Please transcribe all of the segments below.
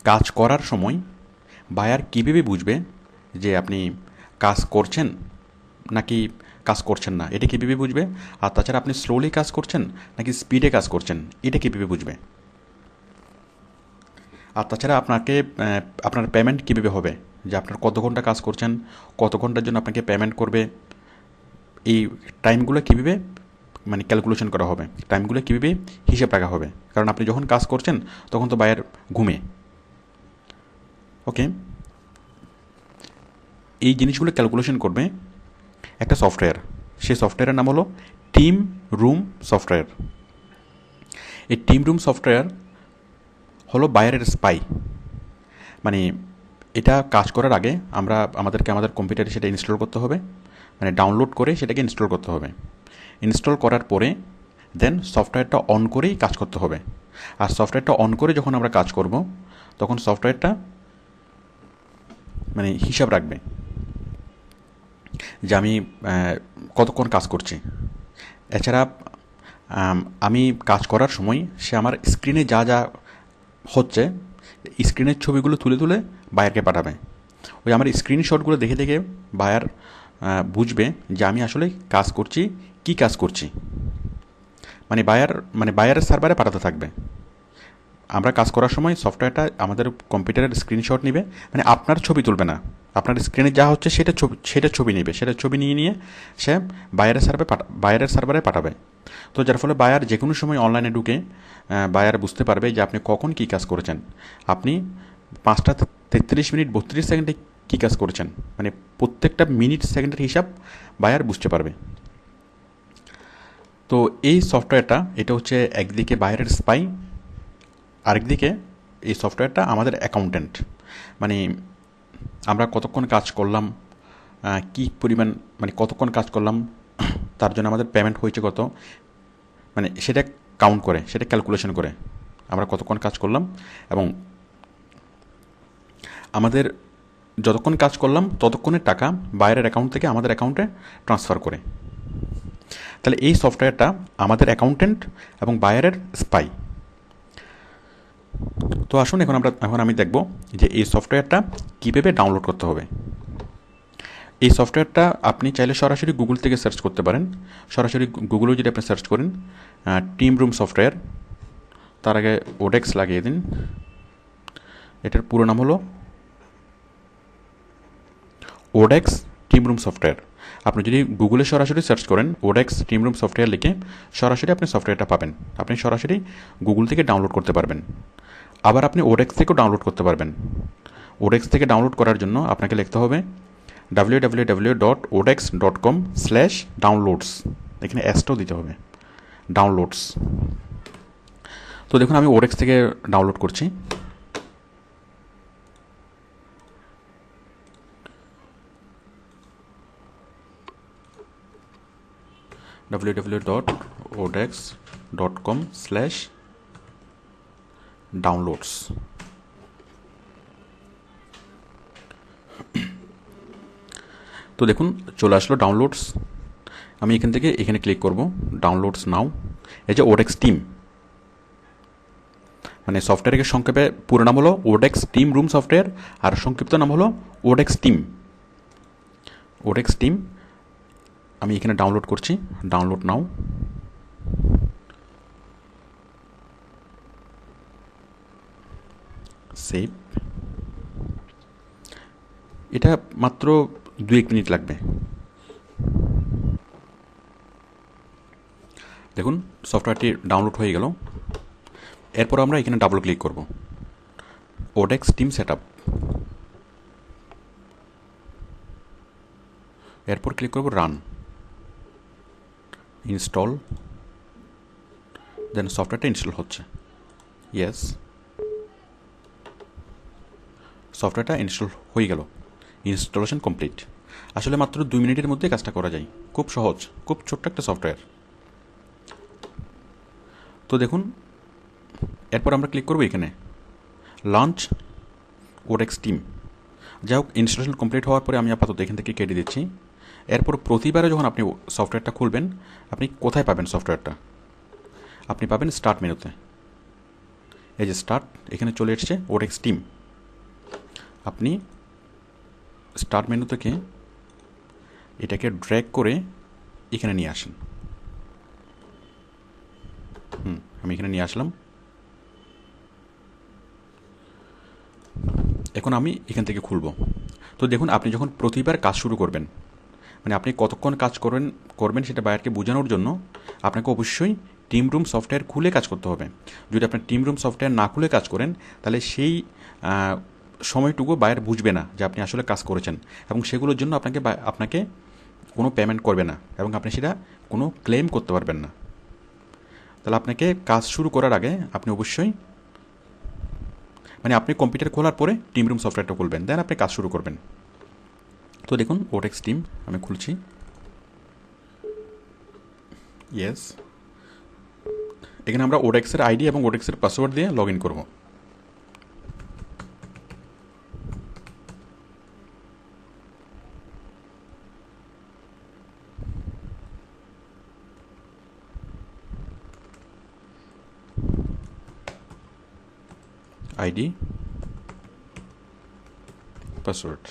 কাজ করার সময় বায়ার কীভাবে বুঝবে যে আপনি কাজ করছেন নাকি কাজ করছেন না, এটা কীভাবে বুঝবে? আর তাছাড়া আপনি স্লোলি কাজ করছেন নাকি স্পিডে কাজ করছেন, এটা কীভাবে বুঝবে? আর তাছাড়া আপনার পেমেন্ট কীভাবে হবে, যে আপনার কত ঘন্টা কাজ করছেন, কত ঘন্টার জন্য আপনাকে পেমেন্ট করবে, এই টাইমগুলো কীভাবে মানে ক্যালকুলেশন করা হবে, টাইমগুলো কীভাবে হিসেব রাখা হবে? কারণ আপনি যখন কাজ করছেন তখন তো বায়ার ঘুমে। ওকে, এই জিনিসগুলো ক্যালকুলেশন করবে একটা সফটওয়্যার। সেই সফটওয়্যারের নাম হলো টিম রুম সফটওয়্যার। এই টিম রুম সফটওয়্যার হলো বায়ারের স্পাই। মানে এটা কাজ করার আগে আমাদের কম্পিউটারে সেটা ইনস্টল করতে হবে, মানে ডাউনলোড করে সেটাকে ইনস্টল করতে হবে। ইনস্টল করার পরে দেন সফটওয়্যারটা অন করেই কাজ করতে হবে। আর সফটওয়্যারটা অন করে যখন আমরা কাজ করব তখন সফটওয়্যারটা মানে হিসাব রাখবে যে আমি কতক্ষণ কাজ করছি। এছাড়া আমি কাজ করার সময় সে আমার স্ক্রিনে যা যা হচ্ছে স্ক্রিনের ছবিগুলো তুলে তুলে বায়ারকে পাঠাবে। ওই আমার স্ক্রিনশটগুলো দেখে দেখে বায়ার বুঝবে যে আমি আসলে কাজ করছি, কি কাজ করছি। বায়ারের সার্ভারে পাঠাতে থাকবে। আমরা কাজ করার সময় সফটওয়্যারটা আমাদের কম্পিউটারের স্ক্রিনশট নেবে, মানে আপনার ছবি তুলবে না, আপনার স্ক্রিনে যা হচ্ছে সেটা ছবি নেবে, সেটা ছবি নিয়ে সে বায়ারের সার্ভারে পাঠাবে। তো যার ফলে বায়ার যে কোনো সময় অনলাইনে ঢুকে বায়ার বুঝতে পারবে যে আপনি কখন কী কাজ করেছেন, আপনি 5:33 32 কী কাজ করেছেন, মানে প্রত্যেকটা মিনিট সেকেন্ডের হিসাব বায়ার বুঝতে পারবে। তো এই সফটওয়্যারটা এটা হচ্ছে একদিকে বায়ারের স্পাই, আরেকদিকে এই সফটওয়্যারটা আমাদের অ্যাকাউন্ট্যান্ট। মানে আমরা কতক্ষণ কাজ করলাম, কী পরিমাণ মানে কতক্ষণ কাজ করলাম, তার জন্য আমাদের পেমেন্ট হয়েছে কত, মানে সেটা কাউন্ট করে, সেটা ক্যালকুলেশন করে আমরা কতক্ষণ কাজ করলাম এবং আমাদের যতক্ষণ কাজ করলাম ততক্ষণের টাকা বাইরের অ্যাকাউন্ট থেকে আমাদের অ্যাকাউন্টে ট্রান্সফার করে। তাহলে এই সফটওয়্যারটা আমাদের অ্যাকাউন্ট্যান্ট এবং বায়ারের স্পাই। তো আসুন এখন আমি দেখব যে এই সফটওয়্যারটা কীভাবে ডাউনলোড করতে হবে। এই সফটওয়্যারটা আপনি চাইলে সরাসরি গুগল থেকে সার্চ করতে পারেন। সরাসরি গুগলেও যদি আপনি সার্চ করেন টিম রুম সফটওয়্যার, তার আগে ওডেক্স লাগিয়ে দিন। এটার পুরো নাম হলো ওডেক্স টিম রুম সফটওয়্যার। আপনি যদি গুগলে সরাসরি সার্চ করেন ওডেক্স টিম রুম সফটওয়্যার লিখে, সরাসরি আপনি সফটওয়্যারটা পাবেন। আপনি সরাসরি গুগল থেকে ডাউনলোড করতে পারবেন। আবার আপনি ওডেক্স থেকেও ডাউনলোড করতে পারবেন। ওডেক্স থেকে ডাউনলোড করার জন্য আপনাকে লিখতে হবে www.odex.com/downloads। এখানে এসটাও দিতে হবে, ডাউনলোডস। তো দেখুন আমি ওডেক্স থেকে ডাউনলোড করছি। www.odex.com/downloads। তো দেখুন চলে আসলো ডাউনলোডস। আমি এখানে ক্লিক করব, ডাউনলোডস নাও। এই যে ওডেক্স টিম, মানে সফটওয়্যারের সংক্ষেপে পুরো নাম হলো ওডেক্স টিম রুম সফটওয়্যার, আর সংক্ষিপ্ত নাম হলো ওডেক্স টিম। ওডেক্স টিম আমি এখানে ডাউনলোড করছি, ডাউনলোড নাও। সেভ। এটা মাত্র 2-1 মিনিট লাগবে। দেখুন সফটওয়্যারটি ডাউনলোড হয়ে গেল। এরপর আমরা এখানে ডাবল ক্লিক করব, ওডেক্স টিম সেটআপ। এরপর ক্লিক করব রান, ইনস্টল। দেন সফটওয়্যারটা ইনস্টল হচ্ছে। ইয়েস, সফটওয়্যারটা ইনস্টল হয়ে গেল, ইনস্টলেশন কমপ্লিট। আসলে মাত্র 2 মিনিটের মধ্যে কাজটা করা যায়, খুব সহজ, খুব ছোট্ট একটা সফটওয়্যার। তো দেখুন এরপর আমরা ক্লিক করব এখানে লঞ্চ ওডেক্স টিম। যাই হোক, ইনস্টলেশন কমপ্লিট হওয়ার পরে আমি আপাতত এখান থেকে কেটে দিচ্ছি। এরপর প্রতিবারে যখন আপনি সফটওয়্যারটা খুলবেন, আপনি কোথায় পাবেন সফটওয়্যারটা? আপনি পাবেন স্টার্ট মেনুতে। এই যে স্টার্ট, এখানে চলে এসছে ওডেক্স টিম। আপনি স্টার্ট মেনু থেকে এটাকে ড্র্যাগ করে এখানে নিয়ে আসেন। আমি এখানে নিয়ে আসলাম। এখন আমি এখান থেকে খুলব। তো দেখুন, আপনি যখন প্রতিবার কাজ শুরু করবেন, মানে আপনি কতক্ষণ কাজ করবেন সেটা বায়ারকে বোঝানোর জন্য আপনাকে অবশ্যই টিম রুম সফটওয়্যার খুলে কাজ করতে হবে। যদি আপনার টিম রুম সফটওয়্যার না খুলে কাজ করেন, তাহলে সেই সময়টুকু বায়ার বুঝবে না যে আপনি আসলে কাজ করেছেন, এবং সেগুলোর জন্য আপনাকে কোনো পেমেন্ট করবে না, এবং আপনি সেটা কোনো ক্লেম করতে পারবেন না। তাহলে আপনাকে কাজ শুরু করার আগে আপনি অবশ্যই, মানে আপনি কম্পিউটার খোলার পরে টিম রুম সফটওয়্যারটা খুলবেন, দেন আপনি কাজ শুরু করবেন। তো দেখুন, ওটেক্স টিম আমি খুলছি। ইয়েস, এখানে আমরা ওটেক্সের আইডি এবং ওটেক্সের পাসওয়ার্ড দিয়ে লগ ইন করবো। আইডি, পাসওয়ার্ড,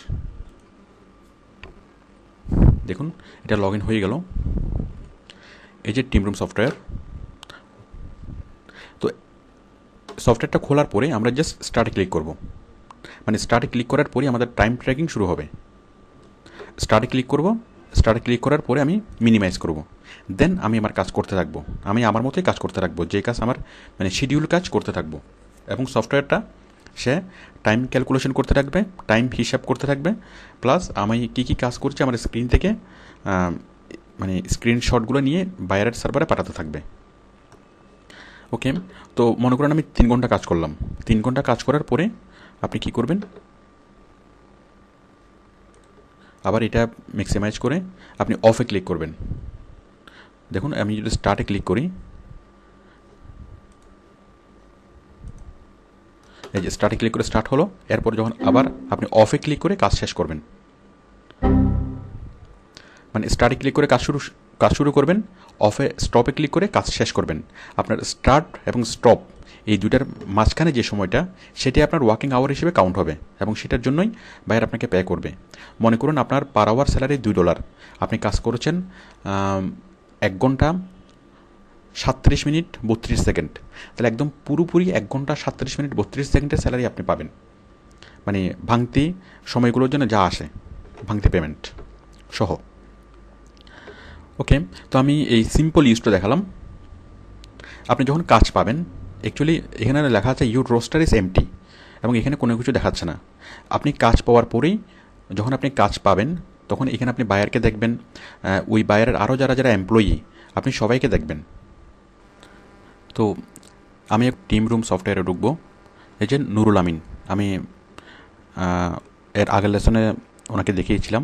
দেখুন এটা লগ ইন হয়ে গেল। এই যে টিম রুম সফটওয়্যার। তো সফটওয়্যারটা খোলার পরে আমরা জাস্ট স্টার্টে ক্লিক করব। মানে স্টার্টে ক্লিক করার পরে আমাদের টাইম ট্র্যাকিং শুরু হবে। স্টার্টে ক্লিক করব। স্টার্টে ক্লিক করার পরে আমি মিনিমাইজ করব। দেন আমি আমার কাজ করতে থাকবো। আমি আমার মতোই কাজ করতে থাকবো, যে কাজ আমার মানে শিডিউল কাজ করতে থাকবো। এবং সফটওয়্যারটা সে টাইম ক্যালকুলেশন করতে থাকবে, টাইম হিসাব করতে থাকবে, প্লাস আমি কী কী কাজ করছি আমার স্ক্রিন থেকে মানে স্ক্রিনশটগুলো নিয়ে বায়ারের সার্ভারে পাঠাতে থাকবে। ওকে, তো মনে করেন আমি 3 ঘন্টা কাজ করলাম। 3 ঘন্টা কাজ করার পরে আপনি কি করবেন, আবার এটা ম্যাক্সিমাইজ করে আপনি অফে ক্লিক করবেন। দেখুন, আমি যদি স্টার্টে ক্লিক করি, এই যে স্টার্টে ক্লিক করে স্টার্ট হলো। এরপর যখন আবার আপনি অফে ক্লিক করে কাজ শেষ করবেন, মানে স্টার্টে ক্লিক করে কাজ শুরু করবেন, অফে স্টপে ক্লিক করে কাজ শেষ করবেন। আপনার স্টার্ট এবং স্টপ এই দুইটার মাঝখানে যে সময়টা, সেটাই আপনার ওয়ার্কিং আওয়ার হিসেবে কাউন্ট হবে, এবং সেটার জন্যই বায়ার আপনাকে পে করবে। মনে করুন আপনার পার আওয়ার স্যালারি $2, আপনি কাজ করেছেন 1 ঘন্টা 37 মিনিট 32 সেকেন্ড, তাহলে একদম পুরোপুরি 1 ঘন্টা 37 মিনিট 32 সেকেন্ডের স্যালারি আপনি পাবেন, মানে ভাঙতি সময়গুলোর জন্য যা আসে, ভাঙতি পেমেন্ট সহ। ওকে, তো আমি এই সিম্পল ইউজটা দেখালাম। আপনি যখন কাজ পাবেন, অ্যাকচুয়ালি এখানে লেখা আছে ইউর রোস্টার ইজ এমটি, এবং এখানে কোনো কিছু দেখাচ্ছে না। আপনি কাজ পাওয়ার পরেই, যখন আপনি কাজ পাবেন, তখন এখানে আপনি বায়ারকে দেখবেন, ওই বায়ারের আরও যারা যারা এমপ্লয়ি, আপনি সবাইকে দেখবেন। তো আমি এক টিম রুম সফটওয়্যারে ঢুকবো। এই যে নুরুল আমিন, আমি এর আগের লেসনে ওনাকে দেখিয়েছিলাম,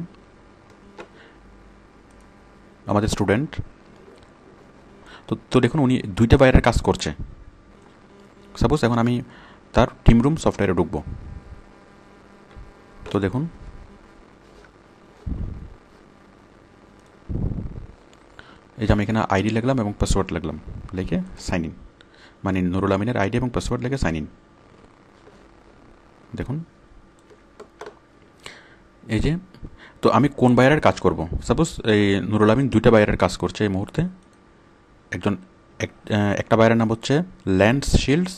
আমাদের স্টুডেন্ট। তো দেখুন, উনি 2টা বায়ারের কাজ করছে। সাপোজ এখন আমি তার টিম রুম সফটওয়্যারে ঢুকবো। তো দেখুন, এই যে আমি এখানে আইডি লিখলাম এবং পাসওয়ার্ড লিখলাম, লিখে সাইন ইন, মানে নুরুল আমিনের আইডি এবং পাসওয়ার্ড লিখে সাইন ইন। দেখুন, এই যে, তো আমি কোন বায়ারের কাজ করব? সাপোজ এই নুরুল আমিন 2টা বায়ারের কাজ করছে এই মুহূর্তে। একটা বায়ারের নাম হচ্ছে ল্যান্ডস শিল্ডস,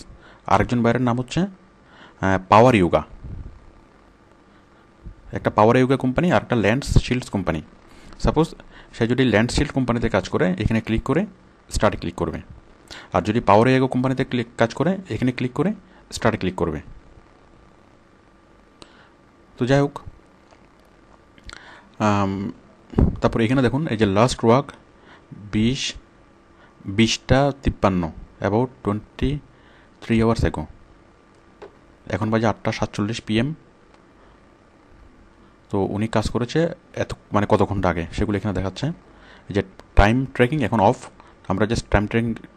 আরেকজন বায়ারের নাম হচ্ছে পাওয়ার ইয়োগা। একটা পাওয়ার ইয়োগা কোম্পানি আর একটা ল্যান্ডস শিল্ডস কোম্পানি। সাপোজ সে যদি ল্যান্ড শিল্ড কোম্পানিতে কাজ করে, এখানে ক্লিক করে স্টার্টে ক্লিক করবে। আর যদি পাওয়ার ইয়োগা কোম্পানিতে কাজ করে, এখানে ক্লিক করে স্টার্টে ক্লিক করবে। তো যাই হোক, তারপর এখানে দেখুন, এই যে লাস্ট ওয়ার্ক 20:53, অ্যাবাউট 23 আওয়ার্স এগো। এখন বাজে 8:47 PM। তো উনি কাজ করেছে এত, মানে কত ঘন্টা আগে, সেগুলো এখানে দেখাচ্ছে। যে টাইম ট্র্যাকিং এখন অফ, আমরা জাস্ট টাইম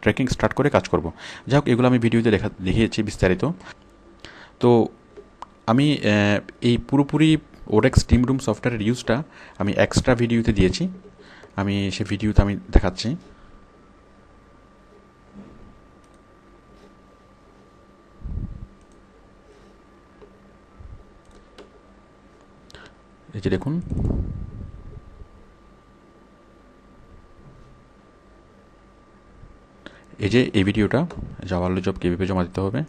ট্র্যাকিং স্টার্ট করে কাজ করব। যাই হোক, এগুলো আমি ভিডিওতে দেখিয়েছি বিস্তারিত। তো আমি এই পুরোপুরি ওডেক্স টিম রুম সফটওয়্যারের ইউজটা আমি এক্সট্রা ভিডিওতে দিয়েছি, আমি সে ভিডিওতে আমি দেখাচ্ছি। এই যে দেখুন, এই যে এই ভিডিওটা জাওয়াল জব কীভাবে জমা দিতে হবে।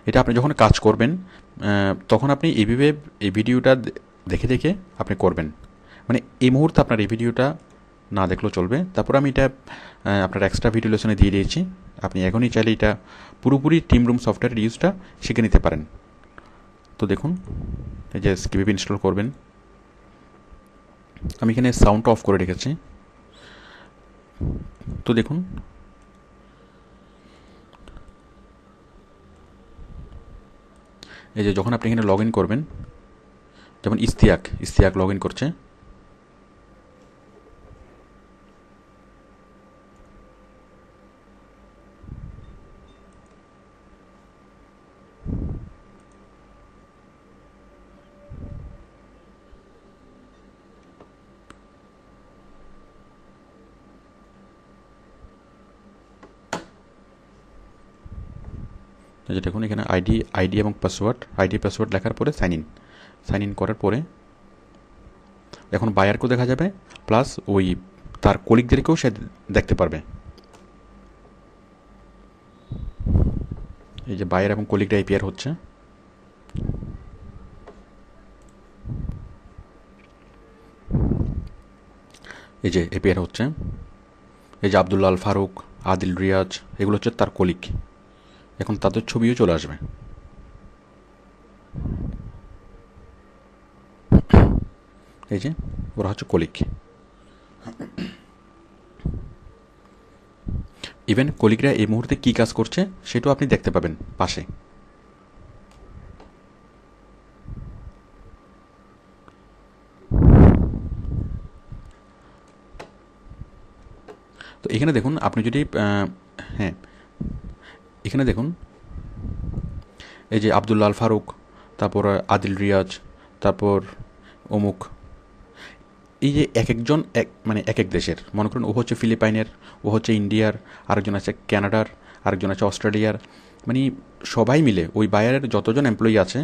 এটা আপনি যখন কাজ করবেন তখন আপনি এইভাবে এই ভিডিওটা দেখে দেখে আপনি করবেন। মানে এই মুহূর্তে আপনার এই ভিডিওটা না দেখলেও চলবে। তারপর আমি এটা আপনার এক্সট্রা ভিডিও লেসনে দিয়ে দিয়েছি। আপনি এখনই চাইলে এটা পুরোপুরি টিম রুম সফটওয়্যারের ইউজটা শিখে নিতে পারেন। তো দেখুন, এই যে কীভাবে ইনস্টল করবেন। আমি এখানে সাউন্ডটা অফ করে রেখেছি। তো দেখুন, এই যে যখন আপনি এখানে লগ ইন করবেন, যেমন ইস্তিয়াক লগ ইন করছে। এই যে দেখুন, এখানে আইডি এবং পাসওয়ার্ড লেখার পরে সাইন ইন করার পরে এখন বায়ারকেও দেখা যাবে, প্লাস ওই তার কলিগদেরকেও সে দেখতে পারবে। এই যে বায়ার এবং কলিগরা এপিআর হচ্ছে। এই যে এপিআর হচ্ছে, এই যে আব্দুল্লাহ আল ফারুক, আদিল রিয়াজ, এগুলো হচ্ছে তার কলিগ। এখন তাদের ছবিও চলে আসবে। এই যে ওরা হচ্ছে কলিগ। ইভেন কলিগরা এই মুহূর্তে কী কাজ করছে সেটাও আপনি দেখতে পাবেন পাশে। তো এখানে দেখুন, আপনি যদি হ্যাঁ, এখানে দেখুন, এই যে আব্দুল্লাহ আল ফারুক, তারপর আদিল রিয়াজ, তারপর অমুক, এই যে এক একজন মানে এক এক দেশের, মনে করুন ও হচ্ছে ফিলিপাইনের, ও হচ্ছে ইন্ডিয়ার, আরেকজন আছে ক্যানাডার, আরেকজন আছে অস্ট্রেলিয়ার। মানে সবাই মিলে ওই বায়ারের যতজন এমপ্লয়ি আছে,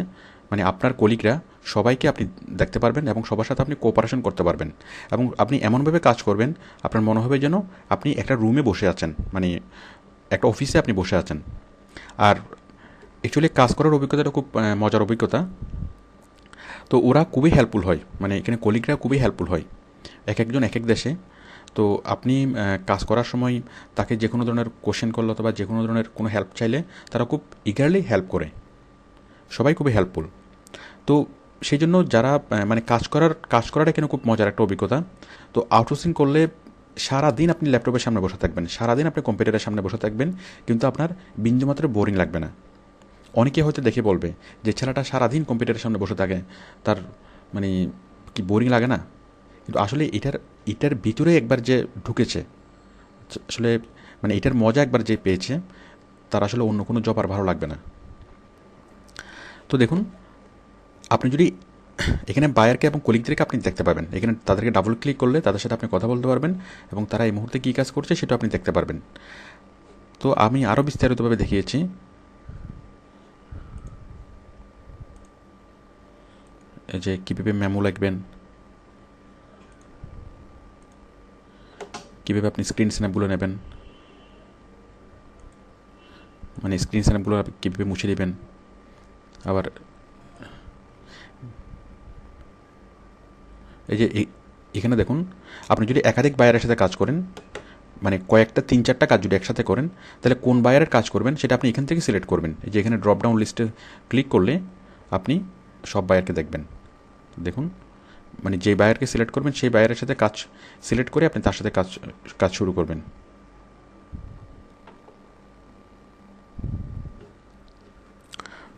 মানে আপনার কলিগরা সবাইকে আপনি দেখতে পারবেন এবং সবার সাথে আপনি কোঅপারেশন করতে পারবেন। এবং আপনি এমনভাবে কাজ করবেন, আপনার মনে হবে যেন আপনি একটা রুমে বসে আছেন, মানে একটা অফিসে আপনি বসে আছেন। আর অ্যাকচুয়ালি কাজ করার অভিজ্ঞতাটা খুব মজার অভিজ্ঞতা। তো ওরা খুবই হেল্পফুল হয়, মানে এখানে কলিগরা খুবই হেল্পফুল হয়, এক একজন এক এক দেশে। তো আপনি কাজ করার সময় তাকে যে কোনো ধরনের কোশ্চেন করলে অথবা যে কোনো ধরনের কোনো হেল্প চাইলে তারা খুব ইগারলি হেল্প করে, সবাই খুবই হেল্পফুল। তো সেই জন্য যারা মানে কাজ করাটা এখানে খুব মজার একটা অভিজ্ঞতা। তো আউটসোর্সিং করলে সারাদিন আপনি ল্যাপটপের সামনে বসে থাকবেন, সারাদিন আপনি কম্পিউটারের সামনে বসে থাকবেন, কিন্তু আপনার বিন্দুমাত্র বোরিং লাগবে না। অনেকে হয়তো দেখে বলবে যে ছেলেটা সারাদিন কম্পিউটারের সামনে বসে থাকে, তার মানে কি বোরিং লাগে না? কিন্তু আসলে এটার ভিতরে একবার যে ঢুকেছে, আসলে মানে এটার মজা একবার যে পেয়েছে, তার আসলে অন্য কোনো জব আর ভালো লাগবে না। তো দেখুন, আপনি যদি এখানে বায়ারকে এবং কলিগদেরকে আপনি দেখতে পাবেন, এখানে তাদেরকে ডাবল ক্লিক করলে তাদের সাথে আপনি কথা বলতে পারবেন এবং তারা এই মুহূর্তে কী কাজ করছে সেটা আপনি দেখতে পারবেন। তো আমি আরও বিস্তারিতভাবে দেখিয়েছি। এই যে কীভাবে মেমো লিখবেন, কীভাবে আপনি স্ক্রিন স্ন্যাপগুলো নেবেন, মানে স্ক্রিন স্ন্যাপগুলো কীভাবে মুছে দেবেন। আবার এই যে এখানে দেখুন, আপনি যদি একাধিক বায়ারের সাথে কাজ করেন, মানে কয়েকটা 3-4টা কাজ যদি একসাথে করেন, তাহলে কোন বায়ারের কাজ করবেন সেটা আপনি এখান থেকে সিলেক্ট করবেন। এই যে এখানে ড্রপ ডাউন লিস্টে ক্লিক করলে আপনি সব বায়ারকে দেখবেন। দেখুন, মানে যে বায়ারকে সিলেক্ট করবেন সেই বায়ারের সাথে কাজ সিলেক্ট করে আপনি তার সাথে কাজ শুরু করবেন।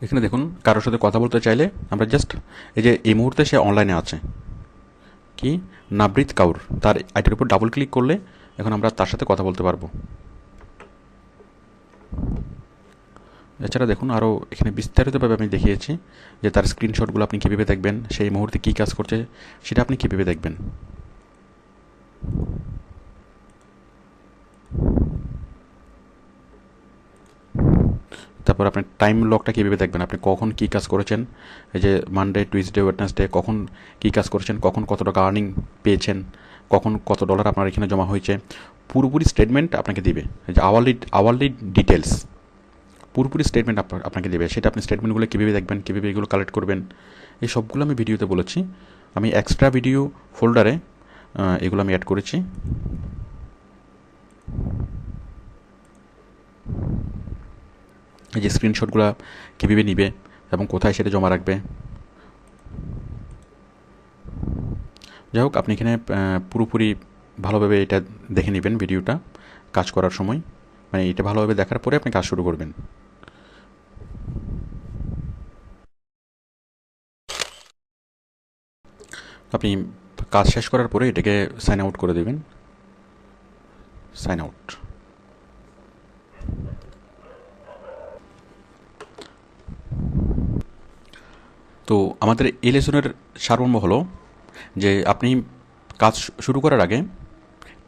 এখানে দেখুন, কারোর সাথে কথা বলতে চাইলে আমরা জাস্ট এই যে এই মুহূর্তে সে অনলাইনে আছে কি, নাবরিত কাউর, তার আইডির উপর ডাবল ক্লিক করলে এখন আমরা তার সাথে কথা বলতে পারবো। এছাড়া দেখুন, আরও এখানে বিস্তারিতভাবে আমি দেখিয়েছি যে তার স্ক্রিনশটগুলো আপনি কীভাবে দেখবেন, সেই মুহূর্তে কী কাজ করছে সেটা আপনি কীভাবে দেখবেন। তারপর আপনার টাইম লকটা কীভাবে দেখবেন, আপনি কখন কী কাজ করেছেন, এই যে মানডে, টুইসডে, ওয়েডনেসডে কখন কী কাজ করেছেন, কখন কত টাকা আর্নিং পেয়েছেন, কখন কত ডলার আপনার এখানে জমা হয়েছে, পুরোপুরি স্টেটমেন্ট আপনাকে দিবে। এই যে আওয়ারলি ডিটেলস পুরোপুরি স্টেটমেন্ট আপনাকে দেবে। সেটা আপনি স্টেটমেন্টগুলো কীভাবে দেখবেন, কীভাবে এগুলো কালেক্ট করবেন, এই সবগুলো আমি ভিডিওতে বলেছি। আমি এক্সট্রা ভিডিও ফোল্ডারে এগুলো আমি অ্যাড করেছি। এই যে স্ক্রিনশটগুলো কীভাবে নিবে এবং কোথায় সেটা জমা রাখবে। যাই হোক, আপনি এখানে পুরোপুরি ভালোভাবে এটা দেখে নেবেন ভিডিওটা কাজ করার সময়, মানে এটা ভালোভাবে দেখার পরে আপনি কাজ শুরু করবেন। আপনি কাজ শেষ করার পরে এটাকে সাইন আউট করে দেবেন। Sign out. তো আমাদের এই লেসনের সারমর্ম হলো যে আপনি কাজ শুরু করার আগে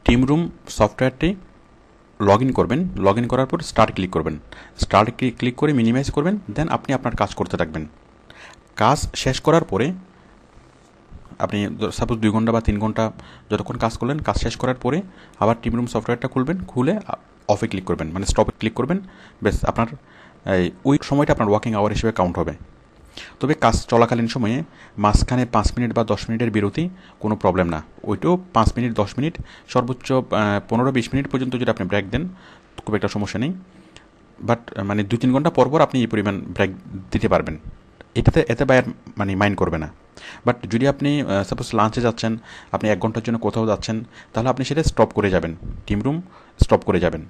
টিম রুম সফটওয়্যারটি লগ ইন করবেন। লগ ইন করার পর স্টার্ট ক্লিক করবেন। স্টার্ট ক্লিক করে মিনিমাইজ করবেন, দেন আপনি আপনার কাজ করতে থাকবেন। কাজ শেষ করার পরে আপনি সাপোজ 2 ঘন্টা বা 3 ঘন্টা যতক্ষণ কাজ করলেন, কাজ শেষ করার পরে আবার টিম রুম সফটওয়্যারটা খুলবেন, খুলে অফে ক্লিক করবেন, মানে স্টপে ক্লিক করবেন। বেশ, আপনার ওই সময়টা আপনার ওয়ার্কিং আওয়ার হিসেবে কাউন্ট হবে। তবে কাজ চলাকালীন সময়ে মাঝখানে 5 মিনিট বা 10 মিনিটের বিরতি কোনো প্রবলেম না। ওইটাও 5 মিনিট, 10 মিনিট, সর্বোচ্চ 15-20 মিনিট পর্যন্ত যদি আপনি ব্রেক দেন খুব একটা সমস্যা নেই। বাট মানে 2-3 ঘন্টা পর পর আপনি এই পরিমাণ ব্রেক দিতে পারবেন, এতে বায়ার মানে মাইন্ড করবে না। বাট যদি আপনি সাপোজ লাঞ্চে যাচ্ছেন, আপনি 1 ঘন্টার জন্য কোথাও যাচ্ছেন, তাহলে আপনি সেটা স্টপ করে যাবেন, টিম রুম স্টপ করে যাবেন,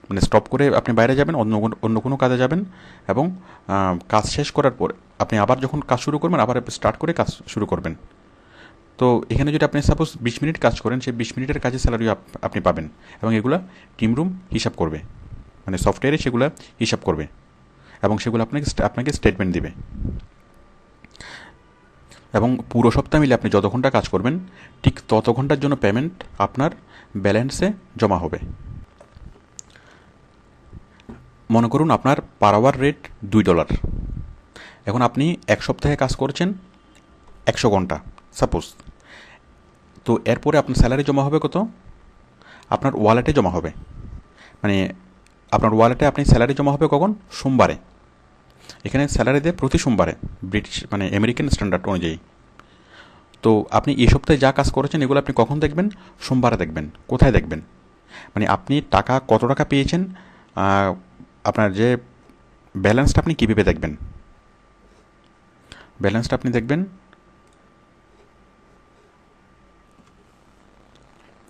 মানে স্টপ করে আপনি বাইরে যাবেন, অন্য কোনো কাজে যাবেন, এবং কাজ শেষ করার পর আপনি আবার যখন কাজ শুরু করবেন আবার স্টার্ট করে কাজ শুরু করবেন। তো এখানে যদি আপনি সাপোজ 20 মিনিট কাজ করেন, সেই 20 মিনিটের কাজের স্যালারি আপনি পাবেন, এবং এগুলো টিম রুম হিসাব করবে, মানে সফটওয়্যারে সেগুলো হিসাব করবে এবং সেগুলো আপনাকে স্টেটমেন্ট দিবে। এবং পুরো সপ্তাহ মিলে আপনি যত ঘন্টা কাজ করবেন ঠিক তত ঘন্টার জন্য পেমেন্ট আপনার ব্যালেন্সে জমা হবে। মনে করুন আপনার পার আওয়ার রেট $2। এখন আপনি 1 সপ্তাহে কাজ করছেন 100 ঘন্টা সাপোজ। তো এরপরে আপনার স্যালারি জমা হবে কত? আপনার ওয়ালেটে জমা হবে, মানে আপনার ওয়ালেটে আপনি স্যালারি জমা হবে কখন? সোমবারে। এখানে স্যালারি দেয় প্রতি সোমবারে, ব্রিটিশ মানে আমেরিকান স্ট্যান্ডার্ড অনুযায়ী। তো আপনি এই সপ্তাহে যা কাজ করেছেন এগুলো আপনি কখন দেখবেন? সোমবারে দেখবেন। কোথায় দেখবেন? মানে আপনি কত টাকা পেয়েছেন, আপনার যে ব্যালেন্সটা আপনি কীভাবে দেখবেন? ব্যালেন্সটা আপনি দেখবেন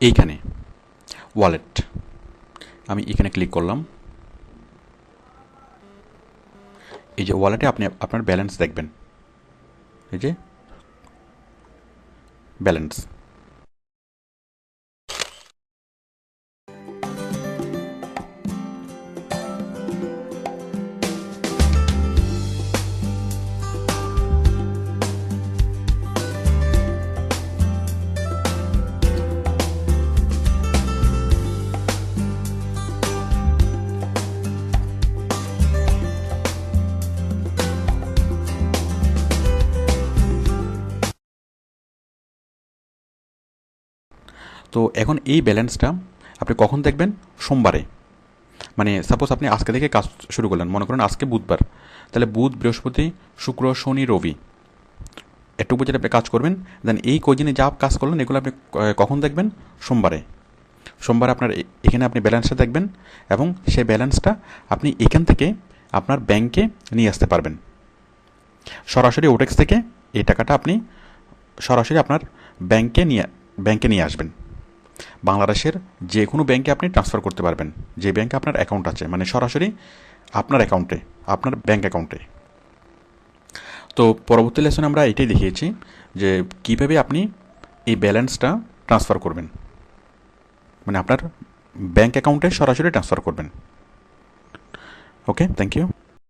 এইখানে, ওয়ালেট। আমি এখানে ক্লিক করলাম। এই যে ওয়ালেটে আপনি আপনার ব্যালেন্স দেখবেন, এই যে ব্যালেন্স। তো এখন এই ব্যালেন্সটা আপনি কখন দেখবেন? সোমবারে। মানে সাপোজ আপনি আজকে থেকে কাজ শুরু করলেন, মনে করেন আজকে বুধবার, তাহলে বুধ, বৃহস্পতি, শুক্র, শনি, রবি একটু বুঝে আপনি কাজ করবেন। দেন এই কদিনে যা কাজ করলেন এগুলো আপনি কখন দেখবেন? সোমবারে। সোমবার আপনার এখানে আপনি ব্যালেন্সটা দেখবেন, এবং সেই ব্যালেন্সটা আপনি এখান থেকে আপনার ব্যাংকে নিয়ে আসতে পারবেন। সরাসরি ওটেক্স থেকে এই টাকাটা আপনি সরাসরি আপনার ব্যাংকে নিয়ে আসবেন। বাংলাদেশের যে কোনো ব্যাংকে আপনি ট্রান্সফার করতে পারবেন, যে ব্যাংকে আপনার অ্যাকাউন্ট আছে, মানে সরাসরি আপনার অ্যাকাউন্টে, আপনার ব্যাংক অ্যাকাউন্টে। তো পরবর্তী লেসনে আমরা এটাই দেখিয়েছি যে কীভাবে আপনি এই ব্যালেন্সটা ট্রান্সফার করবেন, মানে আপনার ব্যাংক অ্যাকাউন্টে সরাসরি ট্রান্সফার করবেন। ওকে, থ্যাংক ইউ।